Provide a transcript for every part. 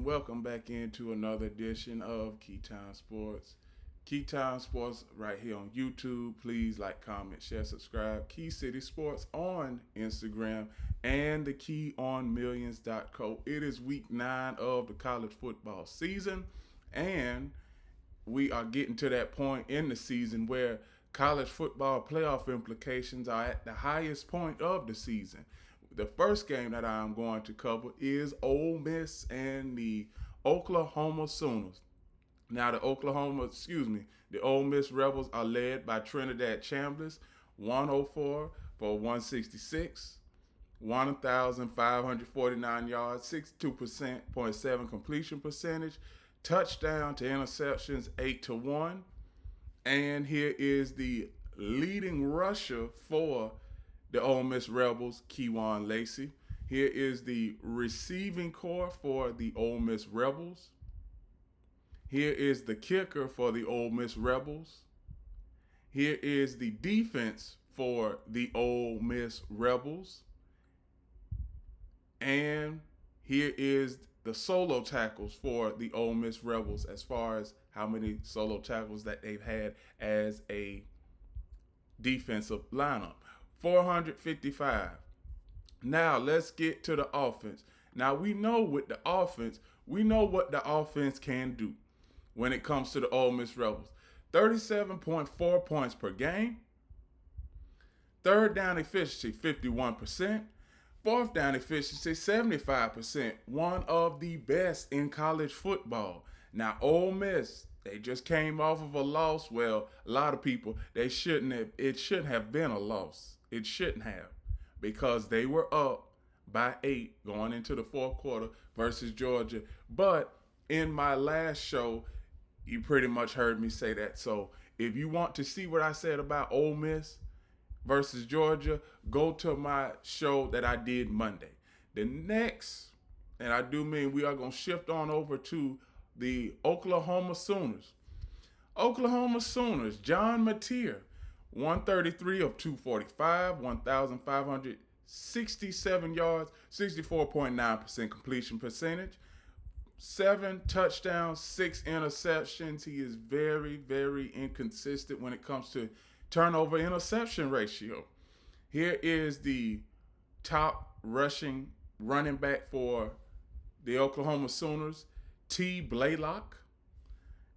welcome back into another edition of Keytime Sports. Keytime Sports right here on YouTube. Please like, comment, share, subscribe. Key City Sports on Instagram and the keyonmillions.co. It is week 9 of the college football season, and we are getting to that point in the season where college football playoff implications are at the highest point of the season. The first game that I'm going to cover is Ole Miss and the Oklahoma Sooners. Now the Ole Miss Rebels are led by Trinidad Chambliss, 104 for 166, 1,549 yards, 62.7 completion percentage, touchdown to interceptions 8-1. And here is the leading rusher for the Ole Miss Rebels, Keyvon Dowell. Here is the receiving core for the Ole Miss Rebels. Here is the kicker for the Ole Miss Rebels. Here is the defense for the Ole Miss Rebels. And here is the solo tackles for the Ole Miss Rebels as far as how many solo tackles that they've had as a defensive lineup. 455. Now let's get to the offense. Now we know what the offense can do when it comes to the Ole Miss Rebels. 37.4 points per game. Third down efficiency, 51%. Fourth down efficiency, 75%. One of the best in college football. Now, Ole Miss, they just came off of a loss. Well, a lot of people, it shouldn't have been a loss. It shouldn't have, because they were up by 8 going into the fourth quarter versus Georgia. But in my last show, you pretty much heard me say that. So if you want to see what I said about Ole Miss versus Georgia, go to my show that I did Monday. The next, and I do mean we are going to shift on over to the Oklahoma Sooners. Oklahoma Sooners, John Mateer, 133 of 245, 1,567 yards, 64.9% completion percentage, 7 touchdowns, 6 interceptions. He is very, very inconsistent when it comes to turnover interception ratio. Here is the top rushing running back for the Oklahoma Sooners, T. Blaylock.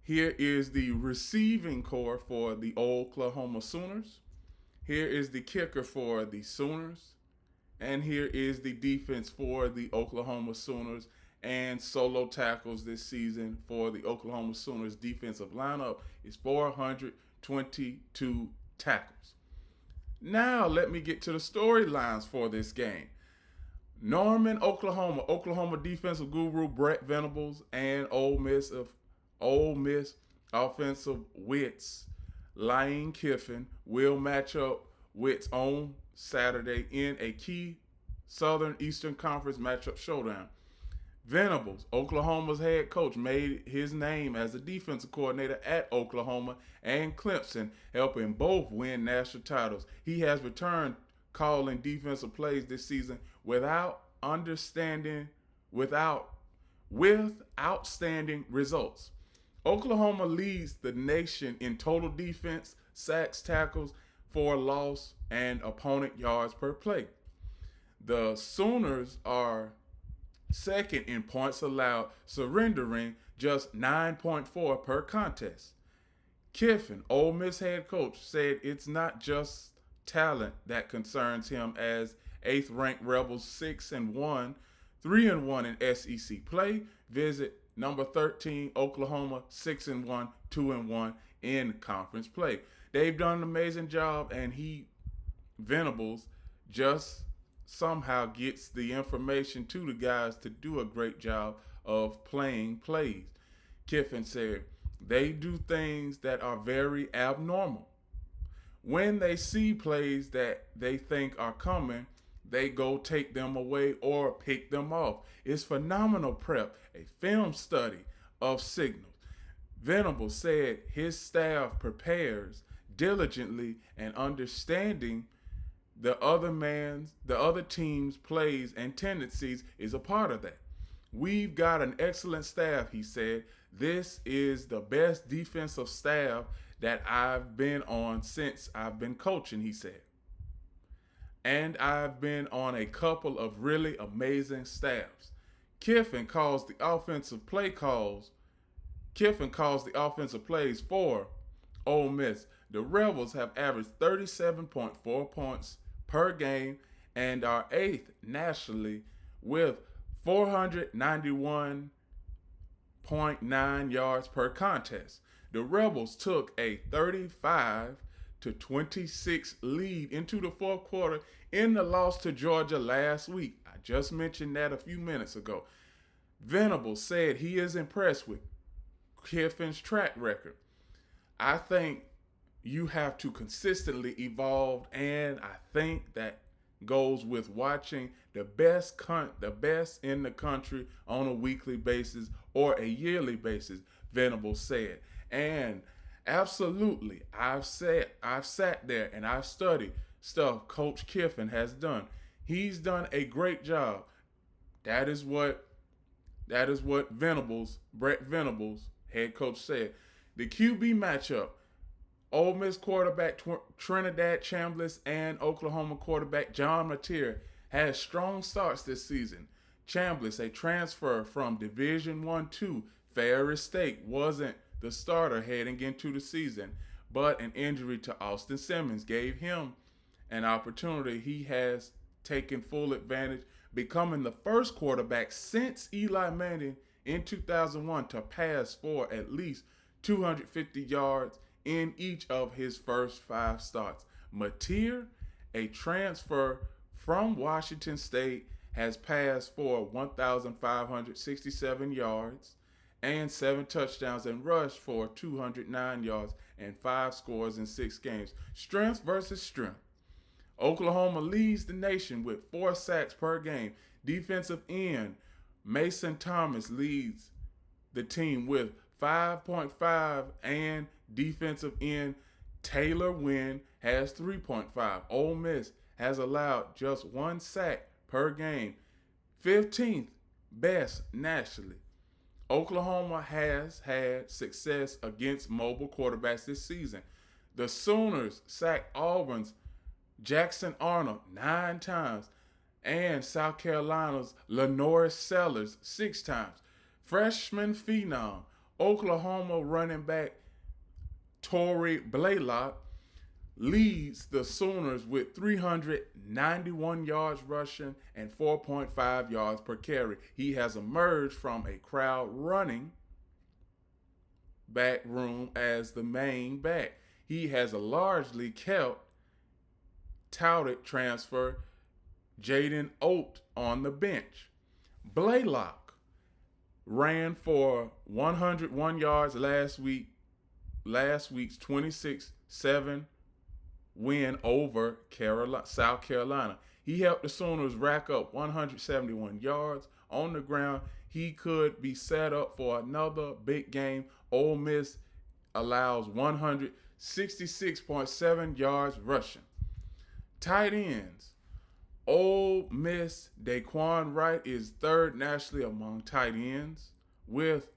Here is the receiving core for the Oklahoma Sooners. Here is the kicker for the Sooners. And here is the defense for the Oklahoma Sooners and solo tackles this season for the Oklahoma Sooners defensive lineup is 422 tackles. Now let me get to the storylines for this game. Norman, Oklahoma defensive guru Brett Venables and Ole Miss offensive wits Lane Kiffin will match up wits on Saturday in a key Southern Eastern Conference matchup showdown. Venables, Oklahoma's head coach, made his name as a defensive coordinator at Oklahoma and Clemson, helping both win national titles. He has returned calling defensive plays this season with outstanding results. Oklahoma leads the nation in total defense, sacks, tackles for loss, and opponent yards per play. The Sooners are second in points allowed, surrendering just 9.4 per contest. Kiffin, Ole Miss head coach, said it's not just talent that concerns him, as 8th-ranked Rebels 6-1, 3-1 in SEC play. Visit number 13 Oklahoma 6-1, 2-1 in conference play. They've done an amazing job, and Venables, just somehow gets the information to the guys to do a great job of playing plays. Kiffin said, they do things that are very abnormal. When they see plays that they think are coming, they go take them away or pick them off. It's phenomenal prep, a film study of signals. Venables said his staff prepares diligently, and understanding the other team's plays and tendencies is a part of that. We've got an excellent staff, he said. This is the best defensive staff that I've been on since I've been coaching, he said. And I've been on a couple of really amazing staffs. Kiffin calls the offensive plays for Ole Miss. The Rebels have averaged 37.4 points per game and are 8th nationally with 491.9 yards per contest. The Rebels took a 35-26 lead into the fourth quarter in the loss to Georgia last week. I just mentioned that a few minutes ago. Venables said he is impressed with Kiffin's track record. I think you have to consistently evolve, and I think that goes with watching the best in the country on a weekly basis or a yearly basis, Venables said. And absolutely, I've sat there and I've studied stuff Coach Kiffin has done. He's done a great job. That is what Brett Venables, head coach, said. The QB matchup, Ole Miss quarterback Trinidad Chambliss and Oklahoma quarterback John Mateer had strong starts this season. Chambliss, a transfer from Division I-2 Ferris State, wasn't the starter heading into the season, but an injury to Austin Simmons gave him an opportunity. He has taken full advantage, becoming the first quarterback since Eli Manning in 2001 to pass for at least 250 yards in each of his first 5 starts. Mateer, a transfer from Washington State, has passed for 1,567 yards and 7 touchdowns and rushed for 209 yards and 5 scores in 6 games. Strength versus strength. Oklahoma leads the nation with 4 sacks per game. Defensive end Mason Thomas leads the team with 5.5, and defensive end Taylor Wynn has 3.5. Ole Miss has allowed just 1 sack per game, 15th best nationally. Oklahoma has had success against mobile quarterbacks this season. The Sooners sacked Auburn's Jackson Arnold 9 times and South Carolina's Lenoris Sellers 6 times. Freshman phenom Oklahoma running back Torrey Blaylock leads the Sooners with 391 yards rushing and 4.5 yards per carry. He has emerged from a crowd running back room as the main back. He has largely kept touted transfer Jaden Oat on the bench. Blaylock ran for 101 yards last week's 26-7 win over South Carolina. He helped the Sooners rack up 171 yards on the ground. He could be set up for another big game. Ole Miss allows 166.7 yards rushing. Tight ends. Ole Miss Daquan Wright is 3rd nationally among tight ends with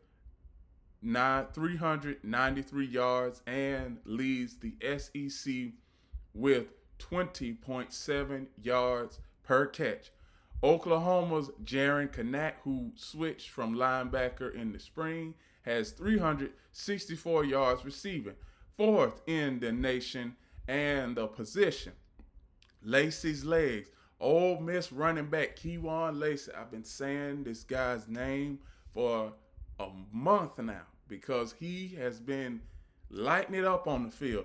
393 yards and leads the SEC with 20.7 yards per catch. Oklahoma's Jaron Kanak, who switched from linebacker in the spring, has 364 yards receiving, 4th in the nation and the position. Lacey's legs. Ole Miss running back Keyvon Lacey. I've been saying this guy's name for a month now because he has been lighting it up on the field.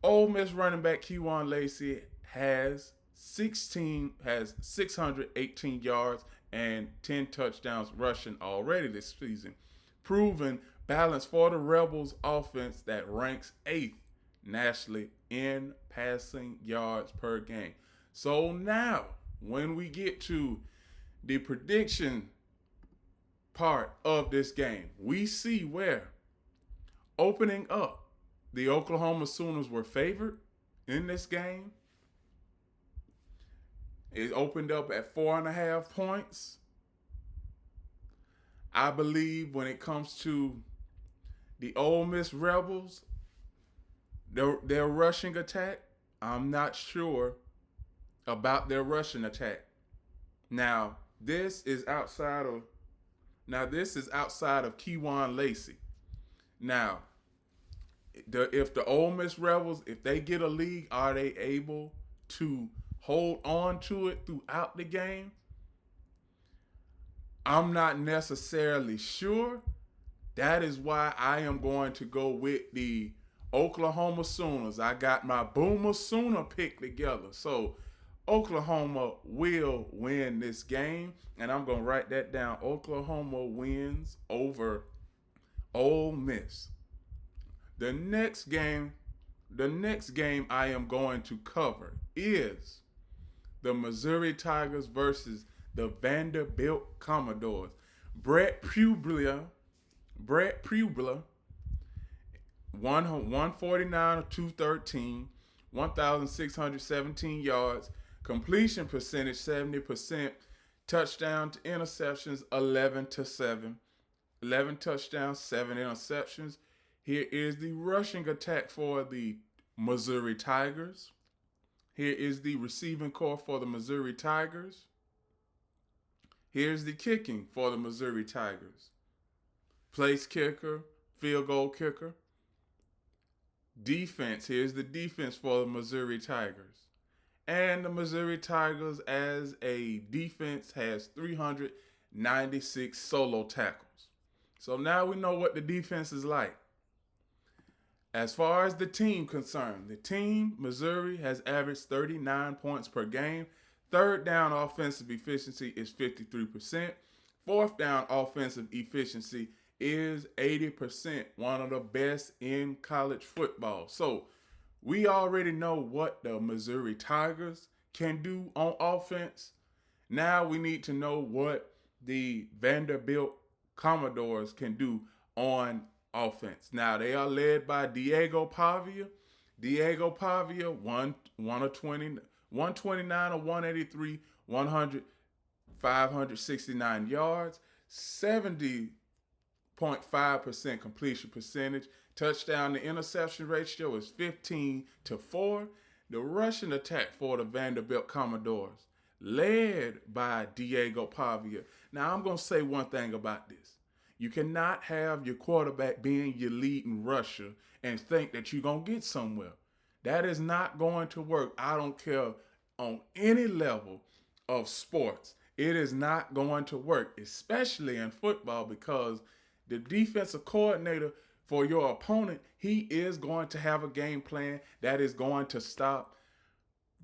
Ole Miss running back Keyvon Lacey has 618 yards and 10 touchdowns rushing already this season, proving balance for the Rebels offense that ranks 8th nationally in passing yards per game. So now, when we get to the prediction part of this game, we see where opening up, the Oklahoma Sooners were favored in this game. It opened up at 4.5 points. I believe when it comes to the Ole Miss Rebels, their rushing attack, I'm not sure about their rushing attack. Now, this is outside of Keywan Lacey. Now, if the Ole Miss Rebels, if they get a lead, are they able to hold on to it throughout the game? I'm not necessarily sure. That is why I am going to go with the Oklahoma Sooners. I got my Boomer Sooner pick together. So Oklahoma will win this game, and I'm going to write that down. Oklahoma wins over Ole Miss. The next game I am going to cover is the Missouri Tigers versus the Vanderbilt Commodores. Brett Publer, 149 of 213, 1,617 yards, completion percentage 70%, touchdown to interceptions 11-7, 11 touchdowns, 7 interceptions. Here is the rushing attack for the Missouri Tigers. Here is the receiving core for the Missouri Tigers. Here's the kicking for the Missouri Tigers. Place kicker, field goal kicker. Defense, here's the defense for the Missouri Tigers. And the Missouri Tigers as a defense has 396 solo tackles. So now we know what the defense is like. As far as the team concerned, the team, Missouri, has averaged 39 points per game. Third down offensive efficiency is 53%. Fourth down offensive efficiency is 80%, one of the best in college football. So we already know what the Missouri Tigers can do on offense. Now we need to know what the Vanderbilt Commodores can do on offense. Now they are led by Diego Pavia. Diego Pavia, 129 of 183, 569 yards, 70.5% completion percentage. Touchdown to interception ratio is 15-4. The rushing attack for the Vanderbilt Commodores, led by Diego Pavia. Now I'm going to say one thing about this. You cannot have your quarterback being your leading rusher and think that you're going to get somewhere. That is not going to work. I don't care on any level of sports. It is not going to work, especially in football, because the defensive coordinator for your opponent, he is going to have a game plan that is going to stop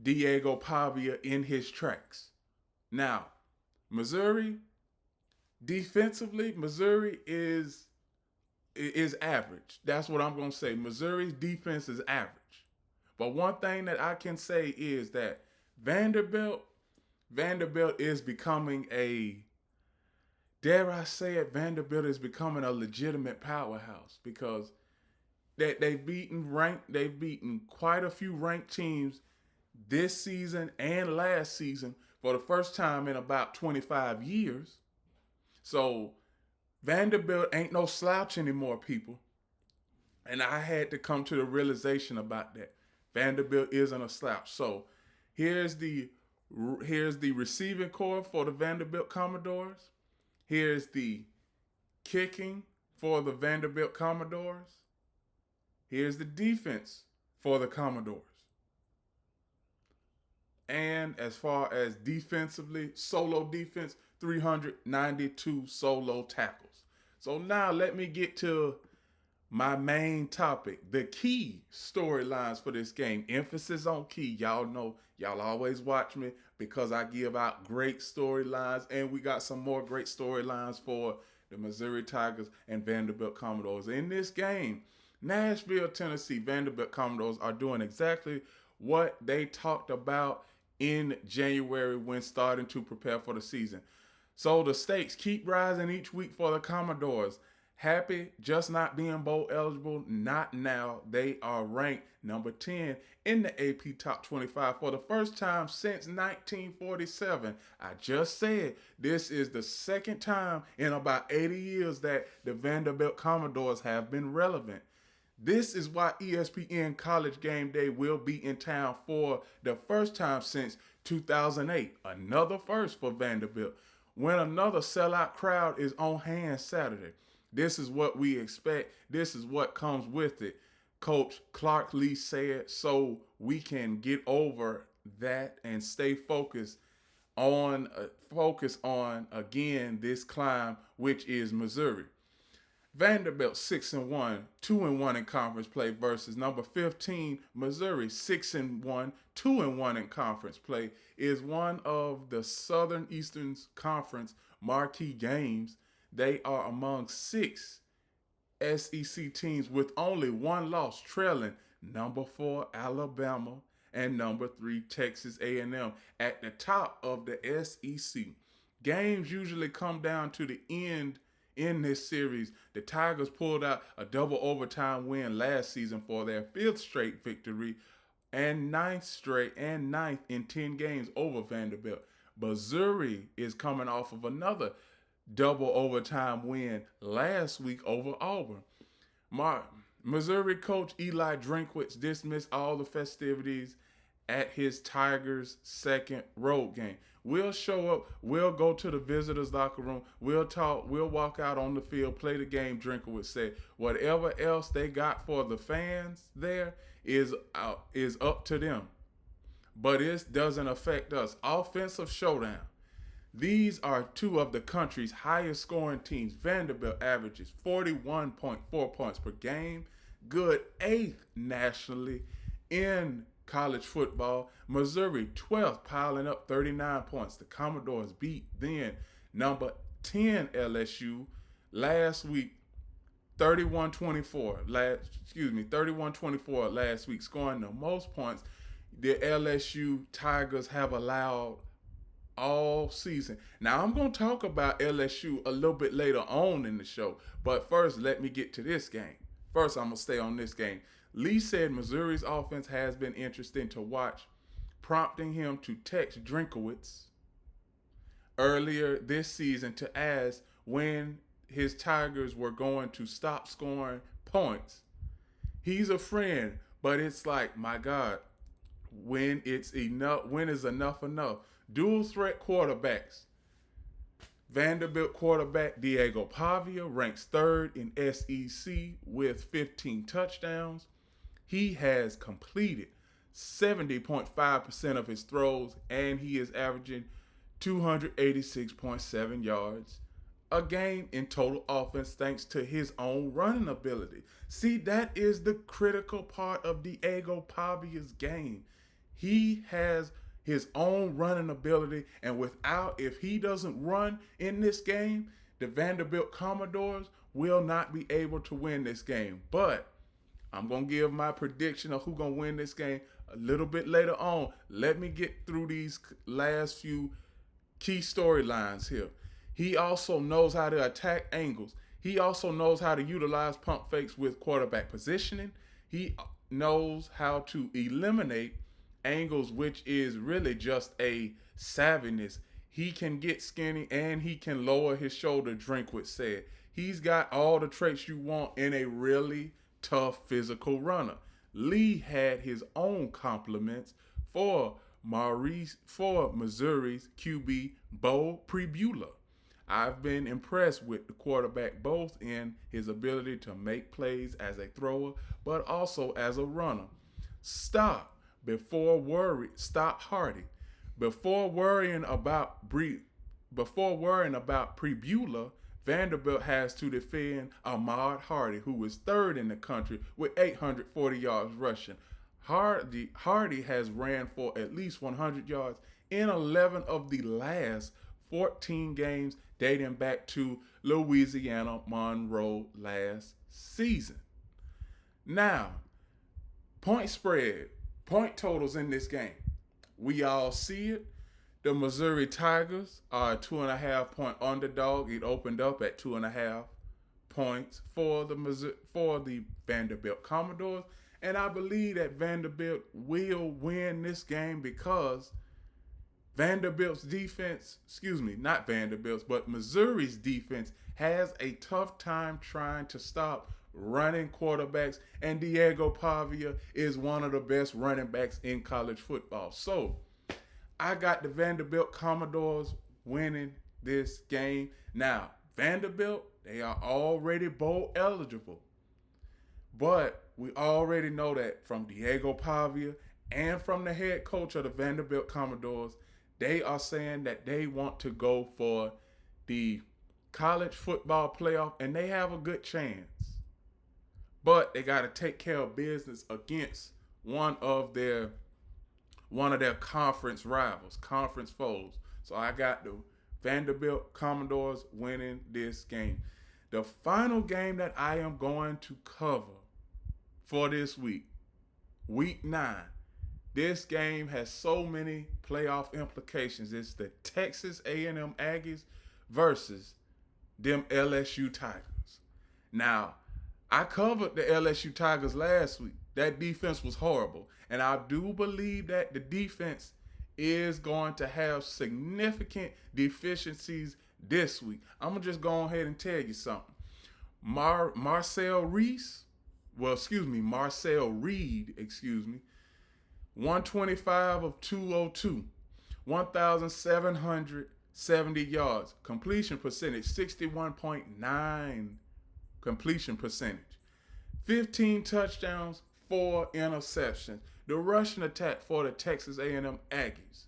Diego Pavia in his tracks. Now, Missouri, defensively, Missouri is average. That's what I'm going to say. Missouri's defense is average. But one thing that I can say is that Vanderbilt is becoming Vanderbilt is becoming a legitimate powerhouse, because they've beaten quite a few ranked teams this season and last season for the first time in about 25 years. So Vanderbilt ain't no slouch anymore, people. And I had to come to the realization about that. Vanderbilt isn't a slouch. So here's the receiving core for the Vanderbilt Commodores. Here's the kicking for the Vanderbilt Commodores. Here's the defense for the Commodores. And as far as defensively, solo defense, 392 solo tackles. So now let me get to my main topic, the key storylines for this game. Emphasis on key. Y'all know, y'all always watch me because I give out great storylines, and we got some more great storylines for the Missouri Tigers and Vanderbilt Commodores. In this game, Nashville, Tennessee, Vanderbilt Commodores are doing exactly what they talked about in January when starting to prepare for the season. So the stakes keep rising each week for the Commodores. Happy just not being bowl eligible? Not now. They are ranked number 10 in the AP Top 25 for the first time since 1947. I just said this is the second time in about 80 years that the Vanderbilt Commodores have been relevant. This is why ESPN College Game Day will be in town for the first time since 2008. Another first for Vanderbilt. When another sellout crowd is on hand Saturday. This is what we expect. This is what comes with it. Coach Clark Lee said, so we can get over that and stay focused on again this climb, which is Missouri. Vanderbilt 6-1, 2-1 in conference play versus number 15 Missouri 6-1, 2-1 in conference play is one of the Southern Eastern Conference marquee games. They are among 6 SEC teams with only one loss, trailing number 4 Alabama and number 3 Texas A&M at the top of the SEC. Games usually come down to the end in this series. The Tigers pulled out a double overtime win last season for their 5th straight victory and 9th in 10 games over Vanderbilt. Missouri is coming off of another double overtime win last week over Auburn. Missouri coach Eli Drinkwitz dismissed all the festivities at his Tigers' second road game. We'll show up, we'll go to the visitors' locker room, we'll talk, we'll walk out on the field, play the game, Drinkwitz said. Whatever else they got for the fans there is up to them. But it doesn't affect us. Offensive showdown. These are 2 of the country's highest scoring teams. Vanderbilt averages 41.4 points per game, good 8th nationally in college football. Missouri 12th, piling up 39 points. The Commodores beat then number 10 LSU last week 31-24 last week, scoring the most points the LSU Tigers have allowed all season. Now, I'm going to talk about LSU a little bit later on in the show, but first, let me get to this game. First, I'm going to stay on this game. Lee said Missouri's offense has been interesting to watch, prompting him to text Drinkwitz earlier this season to ask when his Tigers were going to stop scoring points. He's a friend, but it's like, my God, when is enough enough? Dual threat quarterbacks. Vanderbilt quarterback Diego Pavia ranks 3rd in SEC with 15 touchdowns. He has completed 70.5% of his throws, and he is averaging 286.7 yards a game in total offense thanks to his own running ability. See, that is the critical part of Diego Pavia's game. He has his own running ability, and if he doesn't run in this game, the Vanderbilt Commodores will not be able to win this game. But I'm going to give my prediction of who's going to win this game a little bit later on. Let me get through these last few key storylines here. He also knows how to attack angles. He also knows how to utilize pump fakes with quarterback positioning. He knows how to eliminate angles, which is really just a savviness. He can get skinny and he can lower his shoulder, Drinkwitz said. He's got all the traits you want in a really tough physical runner. Lee had his own compliments for Missouri's QB, Bo Pribula. I've been impressed with the quarterback both in his ability to make plays as a thrower, but also as a runner. Stop Hardy. Before worrying about Pribula, Vanderbilt has to defend Ahmad Hardy, who is 3rd in the country with 840 yards rushing. Hardy has ran for at least 100 yards in 11 of the last 14 games dating back to Louisiana Monroe last season. Now, point spread, point totals in this game. We all see it. The Missouri Tigers are a 2.5 point underdog. It opened up at 2.5 points for the Vanderbilt Commodores, and I believe that Vanderbilt will win this game because Vanderbilt's defense, not Vanderbilt's, but Missouri's defense has a tough time trying to stop running quarterbacks, and Diego Pavia is one of the best running backs in college football. So I got the Vanderbilt Commodores winning this game. Now, Vanderbilt, they are already bowl eligible. But we already know that from Diego Pavia and from the head coach of the Vanderbilt Commodores, they are saying that they want to go for the college football playoff, and they have a good chance. But they got to take care of business against one of their conference rivals, conference foes. So I got the Vanderbilt Commodores winning this game. The final game that I am going to cover for this week, week 9. This game has so many playoff implications. It's the Texas A&M Aggies versus them LSU Tigers. Now, I covered the LSU Tigers last week. That defense was horrible. And I do believe that the defense is going to have significant deficiencies this week. I'm going to just go ahead and tell you something. Marcel Reed, 125 of 202, 1,770 yards, completion percentage, 61.9 completion percentage, 15 touchdowns, 4 interceptions. The rushing attack for the Texas A&M Aggies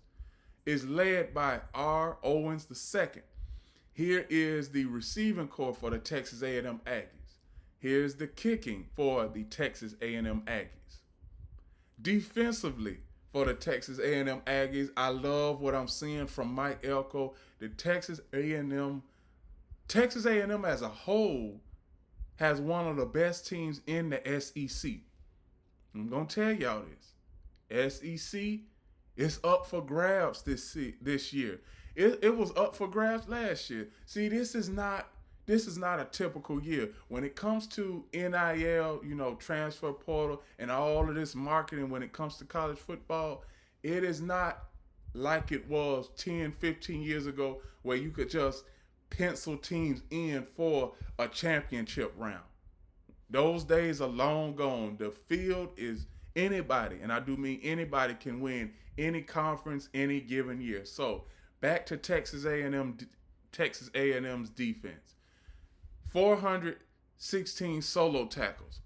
is led by R. Owens II. Here is the receiving corps for the Texas A&M Aggies. Here's the kicking for the Texas A&M Aggies. Defensively for the Texas A&M Aggies, I love what I'm seeing from Mike Elko. The Texas A&M as a whole has one of the best teams in the SEC. I'm going to tell y'all this. SEC is up for grabs this year. It was up for grabs last year. See, this is not a typical year. When it comes to NIL, transfer portal, and all of this marketing when it comes to college football, it is not like it was 10, 15 years ago where you could just pencil teams in for a championship round. Those days are long gone. The field is anybody, and I do mean anybody can win any conference any given year. So back to Texas A&M's defense. 416 solo tackles.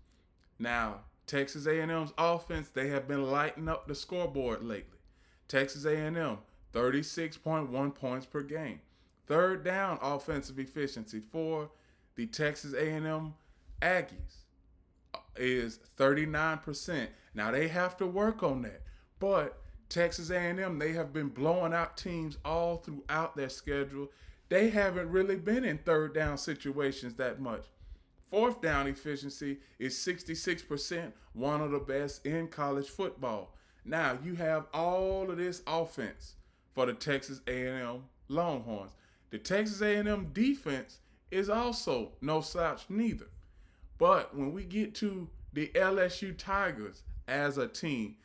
Now, Texas A&M's offense, they have been lighting up the scoreboard lately. Texas A&M, 36.1 points per game. Third down offensive efficiency for the Texas A&M Aggies is 39%. Now, they have to work on that. But Texas A&M, they have been blowing out teams all throughout their schedule. They haven't really been in third down situations that much. Fourth down efficiency is 66%, one of the best in college football. Now, you have all of this offense for the Texas A&M Longhorns. The Texas A&M defense is also no slouch neither. But when we get to the LSU Tigers as a team,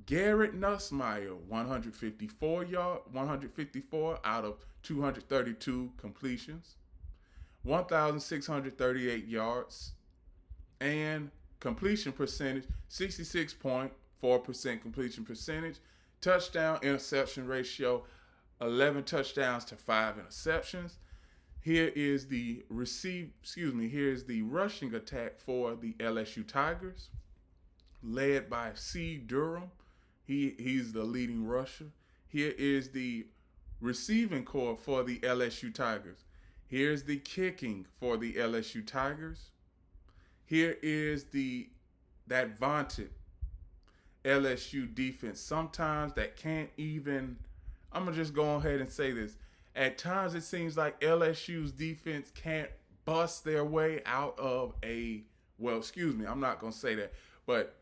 Garrett Nussmeier, 154 out of 232 completions, 1,638 yards, and completion percentage, 66.4% completion percentage, touchdown interception ratio, 11 touchdowns to 5 interceptions. Here is the rushing attack for the LSU Tigers, led by C. Durham. He's the leading rusher. Here is the receiving corps for the LSU Tigers. Here's the kicking for the LSU Tigers. Here is that vaunted LSU defense. Sometimes that can't even, I'm going to just go ahead and say this. At times it seems like LSU's defense can't bust their way out of I'm not going to say that. But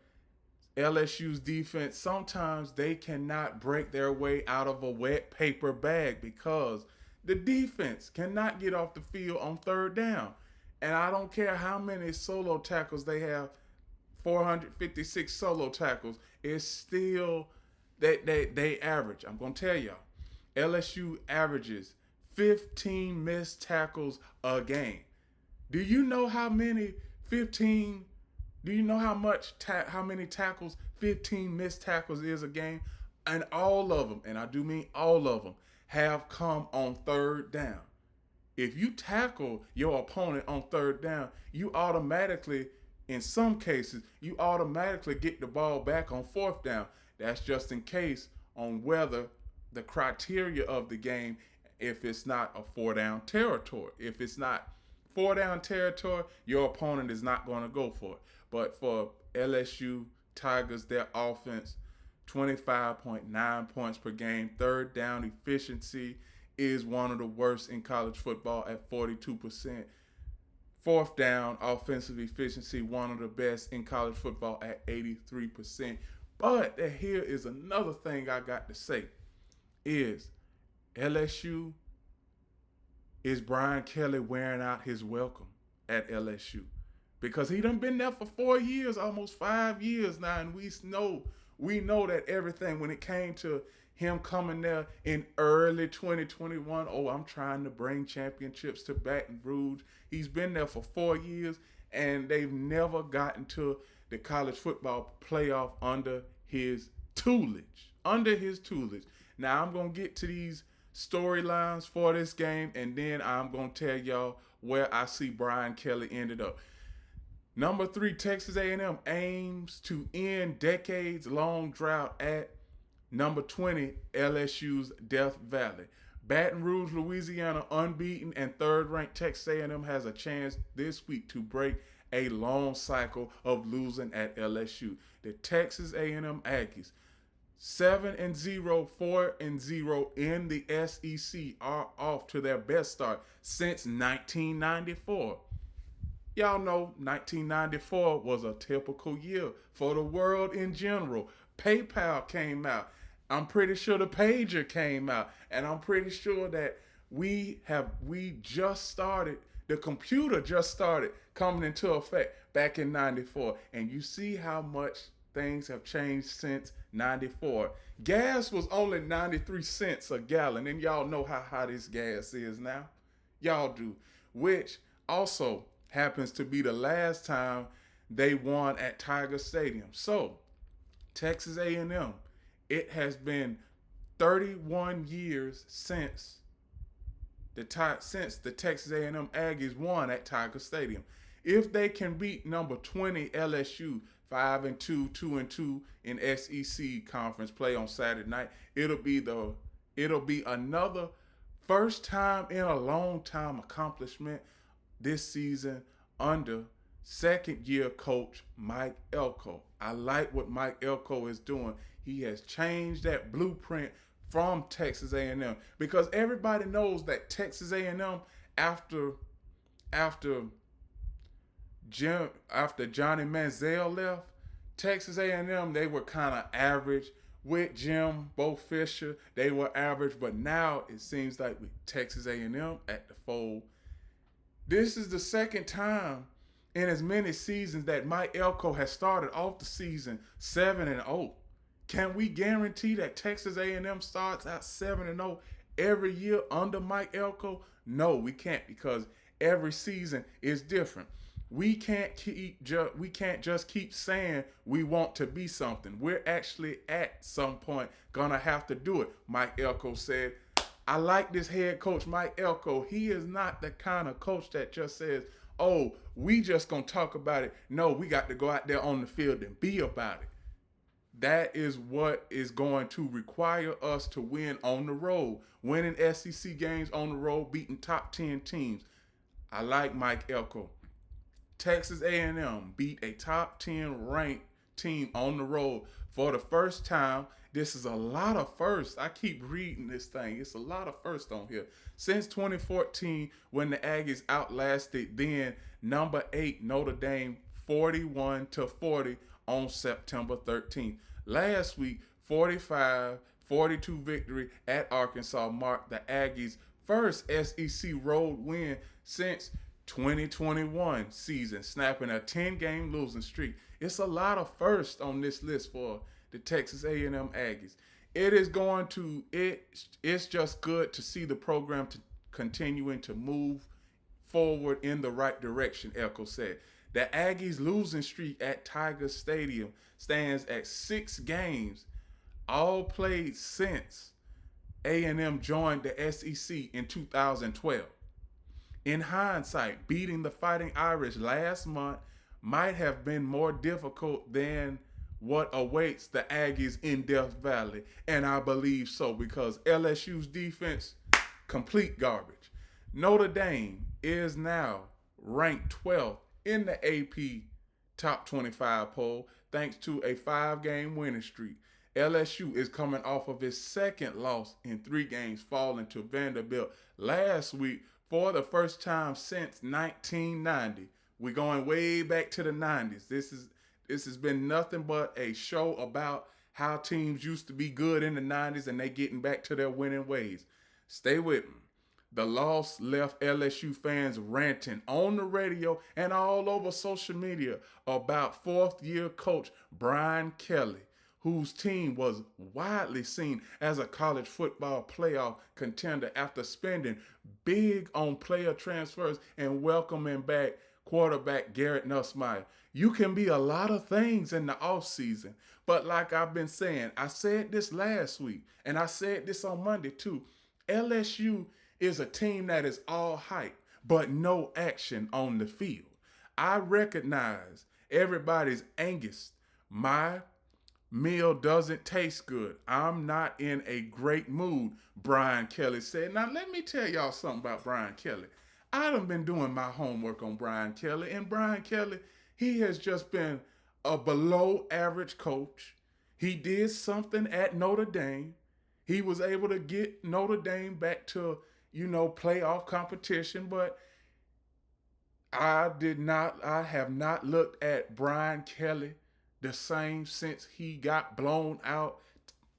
LSU's defense, sometimes they cannot break their way out of a wet paper bag because the defense cannot get off the field on third down. And I don't care how many solo tackles they have, 456 solo tackles, it's still they average. I'm going to tell y'all, LSU averages 15 missed tackles a game. Do you know how many 15? Do you know how many tackles 15 missed tackles is a game? And all of them, and I do mean all of them, have come on third down. If you tackle your opponent on third down, you automatically, in some cases, you automatically get the ball back on fourth down. That's just in case on whether the criteria of the game, if it's not a 4-down territory. If it's not 4-down territory, your opponent is not going to go for it. But for LSU Tigers, their offense, 25.9 points per game. Third down efficiency is one of the worst in college football at 42%. Fourth down offensive efficiency, one of the best in college football at 83%. But here is another thing I got to say is LSU, is Brian Kelly wearing out his welcome at LSU? Because he done been there for 4 years, almost 5 years now, and we know that everything when it came to him coming there in early 2021, I'm trying to bring championships to Baton Rouge. He's been there for 4 years, and they've never gotten to the college football playoff under his tutelage. Now, I'm going to get to these storylines for this game, and then I'm going to tell y'all where I see Brian Kelly ended up. Number 3, Texas A&M aims to end decades-long drought at number 20, LSU's Death Valley. Baton Rouge, Louisiana, unbeaten, and third-ranked Texas A&M has a chance this week to break a long cycle of losing at LSU. The Texas A&M Aggies, 7-0, 4-0 in the SEC, are off to their best start since 1994. Y'all know 1994 was a typical year for the world in general. PayPal came out. I'm pretty sure the pager came out. And I'm pretty sure that the computer just started coming into effect back in 94. And you see how much things have changed since 94. Gas was only 93 cents a gallon. And y'all know how high this gas is now. Y'all do. Which also happens to be the last time they won at Tiger Stadium. So, Texas A&M, it has been 31 years since the Texas A&M Aggies won at Tiger Stadium. If they can beat number 20 LSU 5-2, 2-2 in SEC conference play on Saturday night, it'll be another first time in a long time accomplishment this season under second-year coach Mike Elko. I like what Mike Elko is doing. He has changed that blueprint from Texas A&M because everybody knows that Texas A&M after Johnny Manziel left, Texas A&M, they were kind of average. With Jimbo Fisher, they were average, but now it seems like with Texas A&M at the fold, this is the second time in as many seasons that Mike Elko has started off the season 7-0. Can we guarantee that Texas A&M starts out 7-0 every year under Mike Elko? No, we can't, because every season is different. We can't just keep saying we want to be something. We're actually at some point gonna have to do it. Mike Elko said, I like this head coach, Mike Elko. He is not the kind of coach that just says, oh, we just going to talk about it. No, we got to go out there on the field and be about it. That is what is going to require us to win on the road. Winning SEC games on the road, beating top 10 teams. I like Mike Elko. Texas A&M beat a top 10 ranked team on the road for the first time. This is a lot of firsts. I keep reading this thing. It's a lot of firsts on here. Since 2014, when the Aggies outlasted then number 8 Notre Dame 41-40 on September 13th. Last week, 45-42 victory at Arkansas marked the Aggies' first SEC road win since 2021 season, snapping a 10-game losing streak. It's a lot of firsts on this list for the Texas A&M Aggies. It's just good to see the program continuing to move forward in the right direction, Elko said. The Aggies' losing streak at Tiger Stadium stands at 6 games, all played since A&M joined the SEC in 2012. In hindsight, beating the Fighting Irish last month might have been more difficult than what awaits the Aggies in Death Valley, and I believe so because LSU's defense, complete garbage. Notre Dame is now ranked 12th in the AP Top 25 poll thanks to a 5-game winning streak. LSU is coming off of its second loss in 3 games, falling to Vanderbilt last week for the first time since 1990. We're going way back to the 90s. This has been nothing but a show about how teams used to be good in the 90s and they getting back to their winning ways. Stay with me. The loss left LSU fans ranting on the radio and all over social media about fourth-year coach Brian Kelly, whose team was widely seen as a college football playoff contender after spending big on player transfers and welcoming back quarterback Garrett Nussmeier. You can be a lot of things in the offseason, but like I've been saying, I said this last week, and I said this on Monday too, LSU is a team that is all hype, but no action on the field. I recognize everybody's angst. My meal doesn't taste good. I'm not in a great mood, Brian Kelly said. Now, let me tell y'all something about Brian Kelly. I done been doing my homework on Brian Kelly, and Brian Kelly, he has just been a below average coach. He did something at Notre Dame. He was able to get Notre Dame back to, playoff competition, but I have not looked at Brian Kelly the same since he got blown out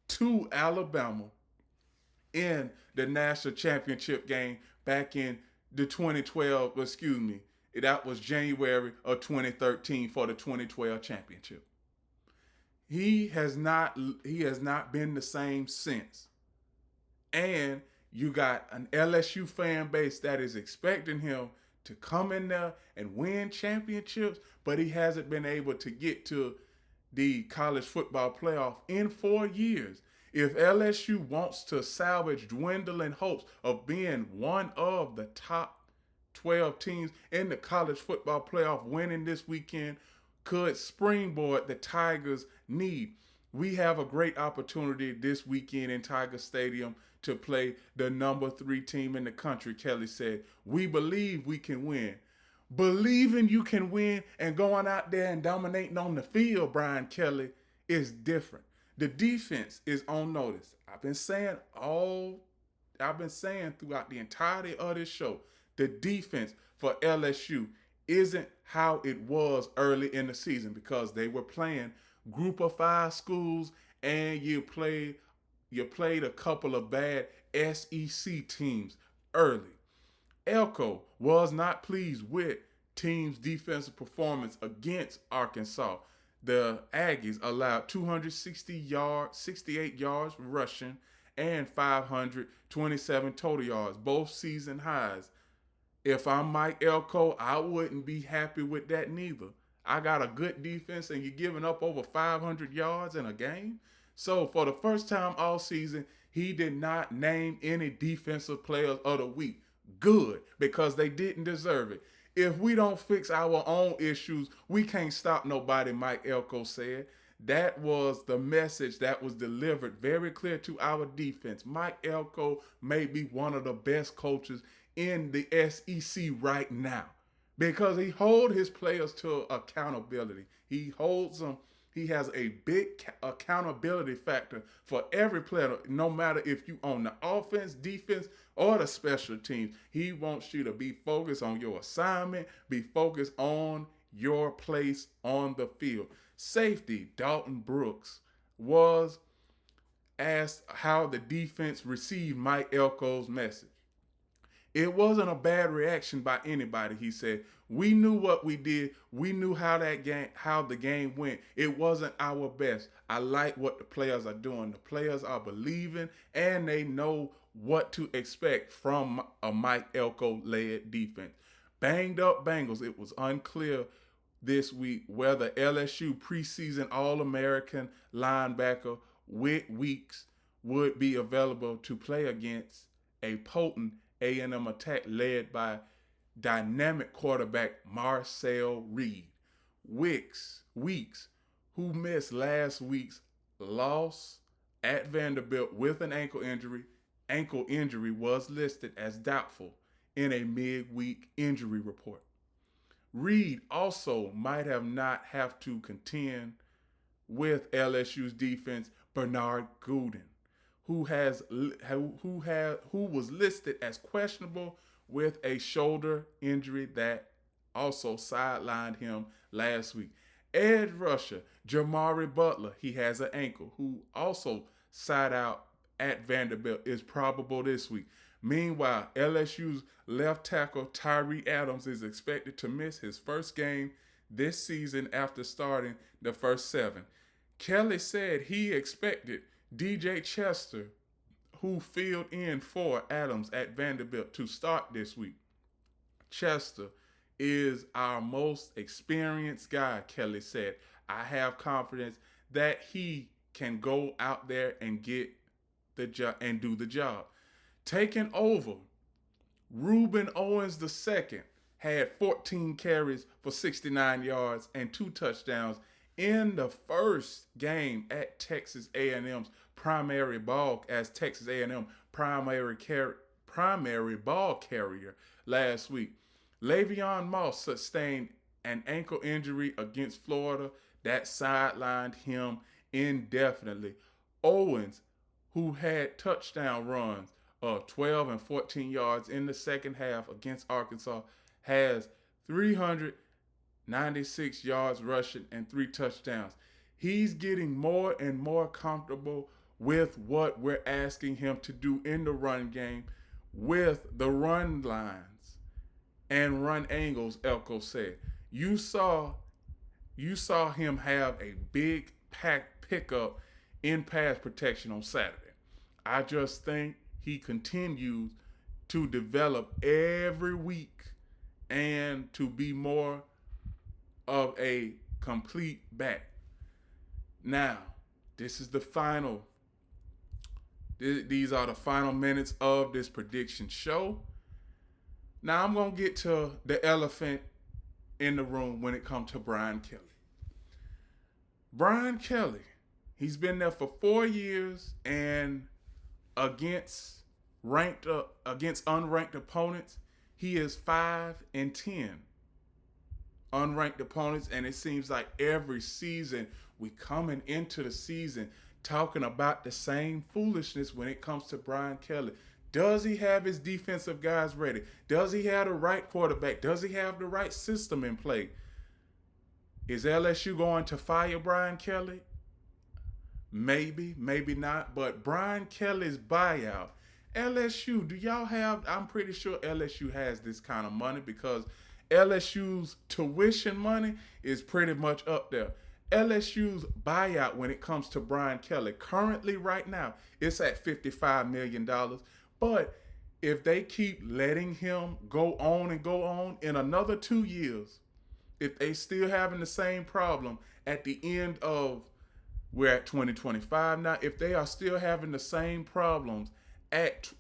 to Alabama in the national championship game back in the 2012, that was January of 2013 for the 2012 championship. He has not been the same since. And you got an LSU fan base that is expecting him to come in there and win championships, but he hasn't been able to get to the college football playoff in 4 years. If LSU wants to salvage dwindling hopes of being one of the top 12 teams in the college football playoff, winning this weekend could springboard the Tigers' need. We have a great opportunity this weekend in Tiger Stadium to play the number 3 team in the country, Kelly said. We believe we can win. Believing you can win and going out there and dominating on the field, Brian Kelly, is different. The defense is on notice. I've been saying throughout the entirety of this show, the defense for LSU isn't how it was early in the season because they were playing group of 5 schools and you played a couple of bad SEC teams early. Elko was not pleased with team's defensive performance against Arkansas. The Aggies allowed 268 yards rushing and 527 total yards, both season highs. If I'm Mike Elko, I wouldn't be happy with that neither. I got a good defense and you're giving up over 500 yards in a game. So for the first time all season, he did not name any defensive players of the week. Good, because they didn't deserve it. If we don't fix our own issues, we can't stop nobody, Mike Elko said. That was the message that was delivered very clear to our defense. Mike Elko may be one of the best coaches in the SEC right now because he holds his players to accountability. He holds them. He has a big accountability factor for every player, no matter if you on the offense, defense, or the special teams. He wants you to be focused on your assignment, be focused on your place on the field. Safety Dalton Brooks was asked how the defense received Mike Elko's message. It wasn't a bad reaction by anybody, he said. We knew what we did. We knew how the game went. It wasn't our best. I like what the players are doing. The players are believing and they know what to expect from a Mike Elko-led defense. Banged up Bengals. It was unclear this week whether LSU preseason All-American linebacker Whit Weeks would be available to play against a potent A&M attack led by dynamic quarterback Marcel Reed. Weeks, who missed last week's loss at Vanderbilt with an ankle injury was listed as doubtful in a midweek injury report. Reed also might not have to contend with LSU's defense Bernard Gooden, who was listed as questionable with a shoulder injury that also sidelined him last week. Edge rusher Jamari Butler, he has an ankle, who also sat out at Vanderbilt, is probable this week. Meanwhile, LSU's left tackle Tyree Adams is expected to miss his first game this season after starting the first 7. Kelly said he expected DJ Chester, who filled in for Adams at Vanderbilt, to start this week. Chester is our most experienced guy, Kelly said. I have confidence that he can go out there and get the job and do the job. Taking over, Reuben Owens II had 14 carries for 69 yards and 2 touchdowns in the first game at Texas A&M's primary ball as Texas A&M primary ball carrier last week. Le'Veon Moss sustained an ankle injury against Florida that sidelined him indefinitely. Owens, who had touchdown runs of 12 and 14 yards in the second half against Arkansas, has 396 yards rushing and 3 touchdowns. He's getting more and more comfortable with what we're asking him to do in the run game with the run lines and run angles, Elko said. You saw him have a big pickup in pass protection on Saturday. I just think he continues to develop every week and to be more of a complete back. Now, this is the final. These are the final minutes of this prediction show. Now, I'm going to get to the elephant in the room when it comes to Brian Kelly. Brian Kelly, he's been there for 4 years, and against unranked opponents, he is 5-10 unranked opponents, and it seems like every season we coming into the season talking about the same foolishness when it comes to Brian Kelly. Does he have his defensive guys ready? Does he have the right quarterback? Does he have the right system in play? Is LSU going to fire Brian Kelly? Maybe, maybe not. But Brian Kelly's buyout, LSU, do y'all have, I'm pretty sure LSU has this kind of money because LSU's tuition money is pretty much up there. LSU's buyout when it comes to Brian Kelly, currently right now, it's at $55 million. But if they keep letting him go on in another 2 years, if they still having the same problem at the end of, we're at 2025 now, if they are still having the same problems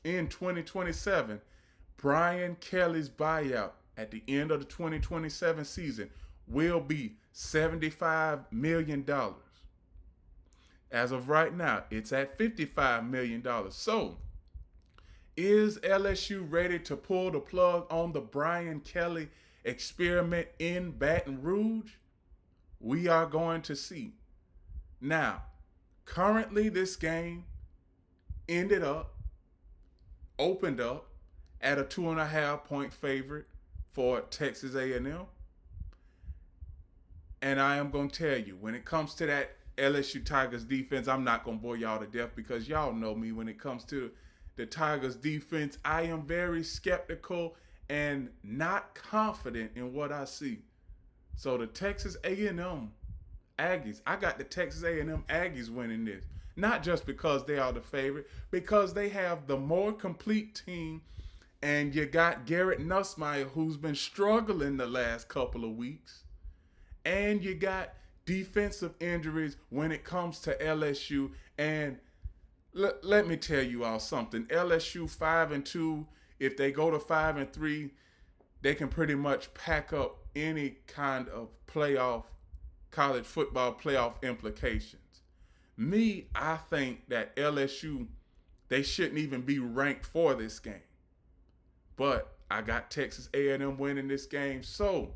in 2027, Brian Kelly's buyout at the end of the 2027 season will be $75 million. As of right now, it's at $55 million. So, is LSU ready to pull the plug on the Brian Kelly experiment in Baton Rouge? We are going to see. Now, currently this game opened up at a 2.5 point favorite for Texas A&M. And I am going to tell you, when it comes to that LSU Tigers defense, I'm not going to bore y'all to death because y'all know me when it comes to the Tigers defense. I am very skeptical and not confident in what I see. So the Texas A&M Aggies, I got the Texas A&M Aggies winning this. Not just because they are the favorite, because they have the more complete team, and you got Garrett Nussmeier, who's been struggling the last couple of weeks, and you got defensive injuries when it comes to LSU. And let me tell you all something. LSU 5-2. If they go to 5-3, they can pretty much pack up any kind of college football playoff implications. I think that LSU, they shouldn't even be ranked for this game. But I got Texas A&M winning this game. So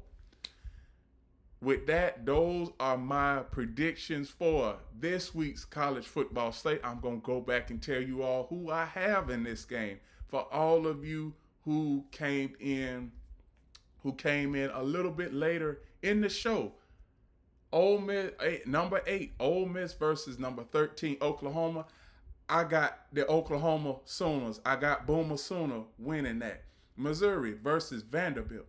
with that, those are my predictions for this week's college football slate. I'm going to go back and tell you all who I have in this game. For all of you who came in a little bit later in the show, Ole Miss, number 8, Ole Miss versus number 13, Oklahoma. I got the Oklahoma Sooners. I got Boomer Sooner winning that. Missouri versus Vanderbilt.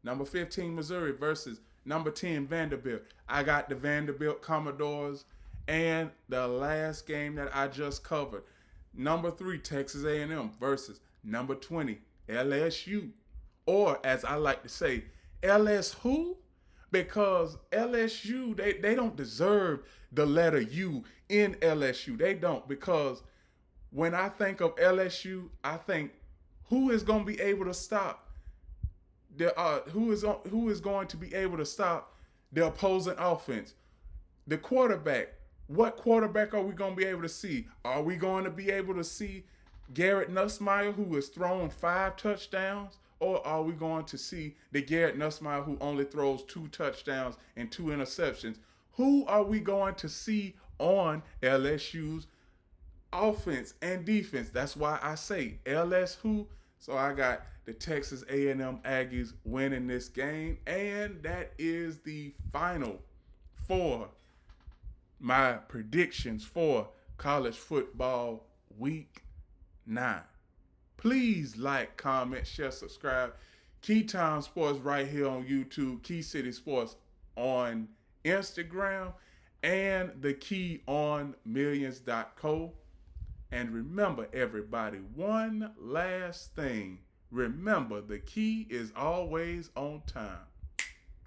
Number 15, Missouri versus number 10, Vanderbilt. I got the Vanderbilt Commodores. And the last game that I just covered, number 3, Texas A&M versus number 20, LSU. Or, as I like to say, LS who? Because LSU, they don't deserve the letter U in LSU. They don't. Because when I think of LSU, I think, who is going to be able to stop who is going to be able to stop the opposing offense? The quarterback. What quarterback are we going to be able to see? Are we going to be able to see Garrett Nussmeier, who has thrown 5 touchdowns? Or are we going to see the Garrett Nussmeier who only throws 2 touchdowns and 2 interceptions? Who are we going to see on LSU's offense and defense? That's why I say LS who. So I got the Texas A&M Aggies winning this game. And that is the final for my predictions for college football week 9. Please like, comment, share, subscribe. Keytime Sports right here on YouTube. Key City Sports on Instagram. And the key on millions.co. And remember, everybody, one last thing. Remember, the key is always on time.